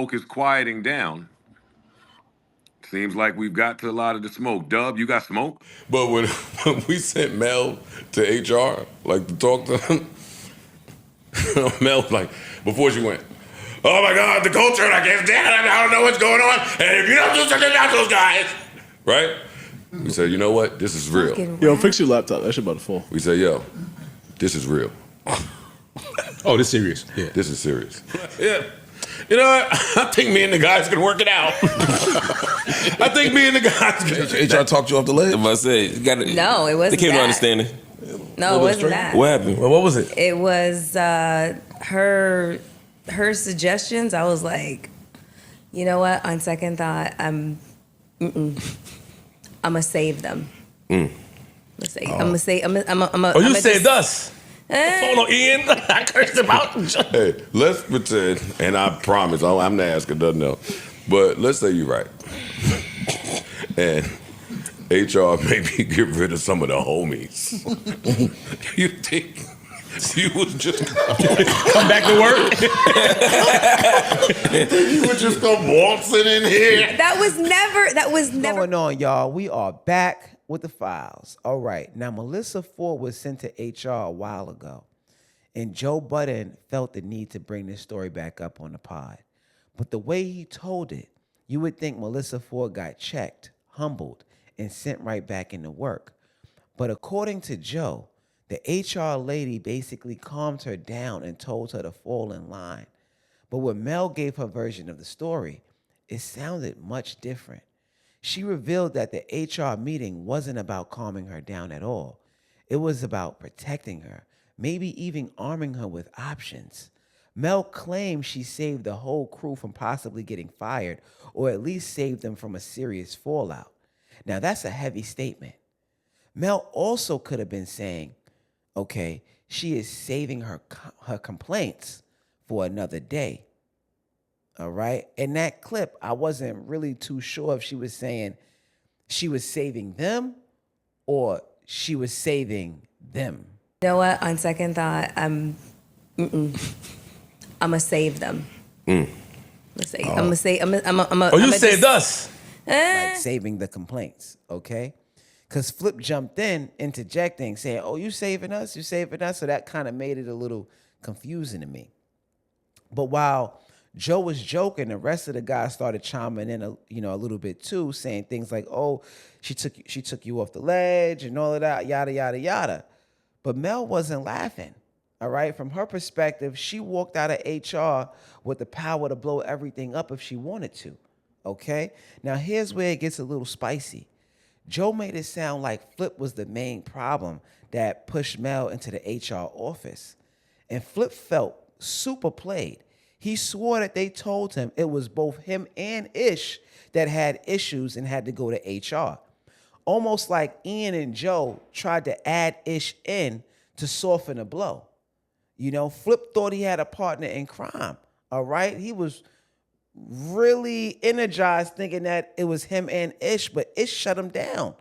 smoke is quieting down. Seems like we've got to a lot of the smoke. Dub, you got smoke? But when we sent Mel to HR, like to talk to him, Mel, like, before she went, oh my God, the culture, and I can't stand it, I don't know what's going on, and if you don't do something about those guys, right? We said, you know what, this is real. Yo, fix your laptop, that shit about to fall. We said, yo, this is real. Oh, this serious? Yeah. This is serious. Yeah. You know what? I think me and the guys can work it out. I think me and the guys can. HR talked you off the ledge? I say, you gotta, No, it wasn't They came to that. understanding. No, it wasn't that. What happened? Well, what was it? It was her suggestions. I was like, you know what? On second thought, I'm gonna save them. I'm gonna save. Oh, you saved us. Hold on, Ian. I cursed him out. Hey, let's pretend, and I promise, I'm the asker, doesn't know, but let's say you're right. And HR maybe get rid of some of the homies. You think you would just Come back to work. you would just come waltzing in here? That was never. What's going on, y'all? We are back with the files. All right. Now, Melyssa Ford was sent to HR a while ago, and Joe Budden felt the need to bring this story back up on the pod. But the way he told it, you would think Melyssa Ford got checked, humbled, and sent right back into work. But according to Joe, the HR lady basically calmed her down and told her to fall in line. But when Mel gave her version of the story, it sounded much different. She revealed that the HR meeting wasn't about calming her down at all. It was about protecting her, maybe even arming her with options. Mel claimed she saved the whole crew from possibly getting fired, or at least saved them from a serious fallout. Now, that's a heavy statement. Mel also could have been saying, okay, she is saving her complaints for another day. All right. In that clip, I wasn't really too sure if she was saying she was saving them or she was saving them. You know what? On second thought, I'm gonna save them. I'm gonna save. Oh, you saved us. Like saving the complaints. Okay. Because Flip jumped in, interjecting, saying, oh, you saving us? You saving us? So that kind of made it a little confusing to me. But while Joe was joking, the rest of the guys started chiming in, a little bit too, saying things like, "Oh, she took you off the ledge," and all of that, yada yada yada. But Mel wasn't laughing. All right, from her perspective, she walked out of HR with the power to blow everything up if she wanted to. Okay, now here's where it gets a little spicy. Joe made it sound like Flip was the main problem that pushed Mel into the HR office, and Flip felt super played. He swore that they told him it was both him and Ish that had issues and had to go to HR. Almost like Ian and Joe tried to add Ish in to soften the blow. You know, Flip thought he had a partner in crime, all right? He was really energized thinking that it was him and Ish, but Ish shut him down.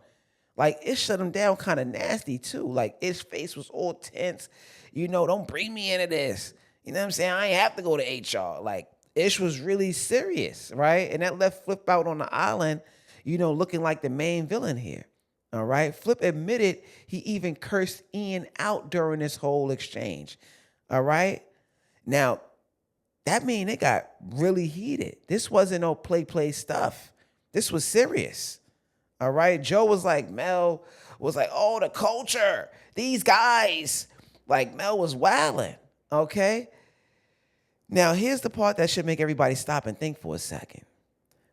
Like, Ish shut him down kind of nasty, too. Like, Ish's face was all tense. You know, don't bring me into this. You know what I'm saying? I ain't have to go to HR. Like, Ish was really serious, right? And that left Flip out on the island, you know, looking like the main villain here. All right? Flip admitted he even cursed Ian out during this whole exchange. All right? Now, that mean it got really heated. This wasn't no play stuff. This was serious. All right? Joe was like, Mel was like, oh, the culture, these guys. Like, Mel was wilding. Okay? Now, here's the part that should make everybody stop and think for a second.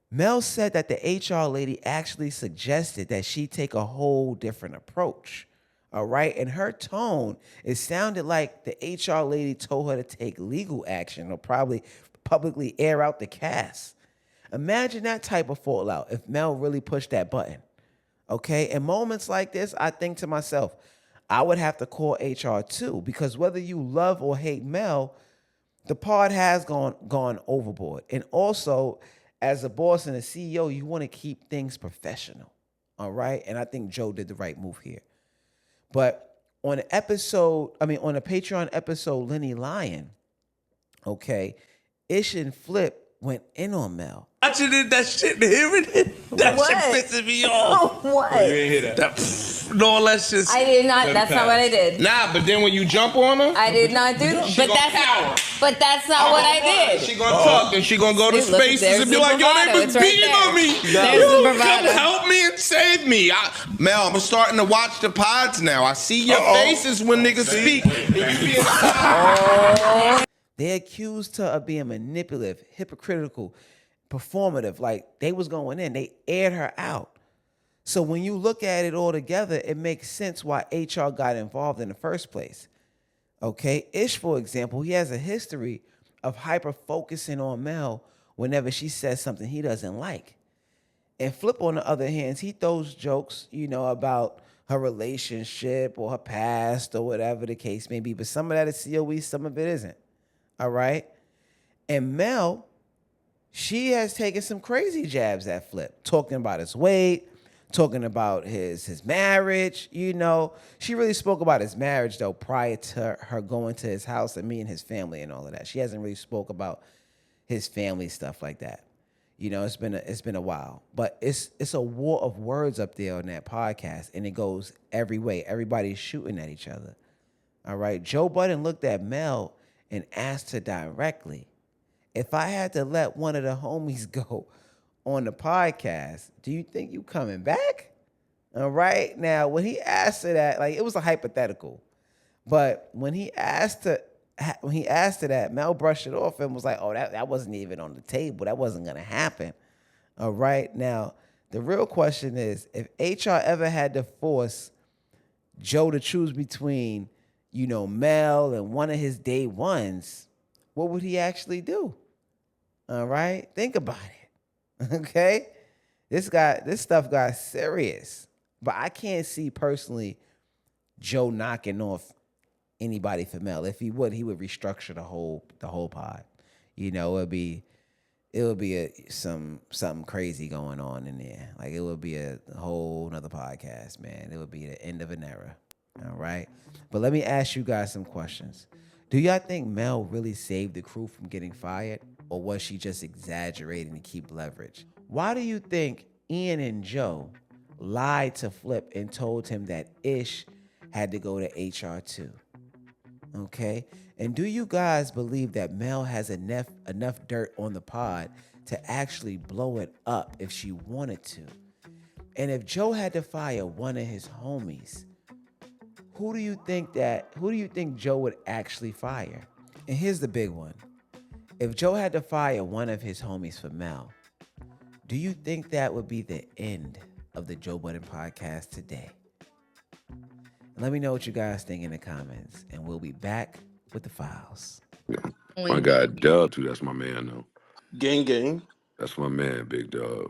Mel said that the HR lady actually suggested that she take a whole different approach. All right? And her tone, it sounded like the HR lady told her to take legal action or probably publicly air out the cast. Imagine that type of fallout if Mel really pushed that button. Okay? In moments like this, I think to myself, I would have to call HR too, because whether you love or hate Mel, the pod has gone overboard. And also, as a boss and a CEO, you want to keep things professional. All right? And I think Joe did the right move here. But on a Patreon episode, Lenny Lyon, okay, Ish and Flip went in on Mel. Watching it, that shit, hearing it, that What? shit pissing me off. What? You ain't hear that. No, that's just. I did not. That's not what I did. Nah, but then when you jump on her, I did not do that. She But gonna that's cower. not. But that's not what I did. She gonna tuck and she gonna go to See, look, spaces there's and be the like, yo, they bravado. was It's right beating there. on me. There's Yo, the come bravado. help me and save me. Mel, I'm starting to watch the pods now. I see your faces when niggas speak. And you being They accused her of being manipulative, hypocritical, performative. Like they was going in. They aired her out. So when you look at it all together, it makes sense why HR got involved in the first place. Okay, Ish, for example, he has a history of hyper focusing on Mel whenever she says something he doesn't like. And Flip, on the other hand, he throws jokes, about her relationship or her past or whatever the case may be. But some of that is COE, some of it isn't. All right. And Mel, she has taken some crazy jabs at Flip, talking about his weight, talking about his marriage. She really spoke about his marriage though prior to her going to his house and meeting his family and all of that. She hasn't really spoke about his family stuff like that. It's been a while, but it's a war of words up there on that podcast, and it goes every way. Everybody's shooting at each other. All right. Joe Budden looked at Mel and asked her directly, if I had to let one of the homies go on the podcast, do you think you coming back? All right. Now, when he asked her that, like, it was a hypothetical, but when he asked her that, Mel brushed it off and was like, oh, that wasn't even on the table. That wasn't going to happen. All right. Now, the real question is, if HR ever had to force Joe to choose between, Mel and one of his day ones, what would he actually do? All right. Think about it. Okay. This stuff got serious, but I can't see personally Joe knocking off anybody for Mel. If he would restructure the whole pod. It would be something crazy going on in there. Like it would be a whole nother podcast, man. It would be the end of an era. All right. But let me ask you guys some questions. Do y'all think Mel really saved the crew from getting fired? Or was she just exaggerating to keep leverage? Why do you think Ian and Joe lied to Flip and told him that Ish had to go to HR too? Okay? And do you guys believe that Mel has enough dirt on the pod to actually blow it up if she wanted to? And if Joe had to fire one of his homies, who do you think Joe would actually fire? And here's the big one. If Joe had to fire one of his homies for Mel, do you think that would be the end of the Joe Budden podcast today? And let me know what you guys think in the comments, and we'll be back with the files. My guy Dub too. That's my man though. gang gang. That's my man, Big Dub.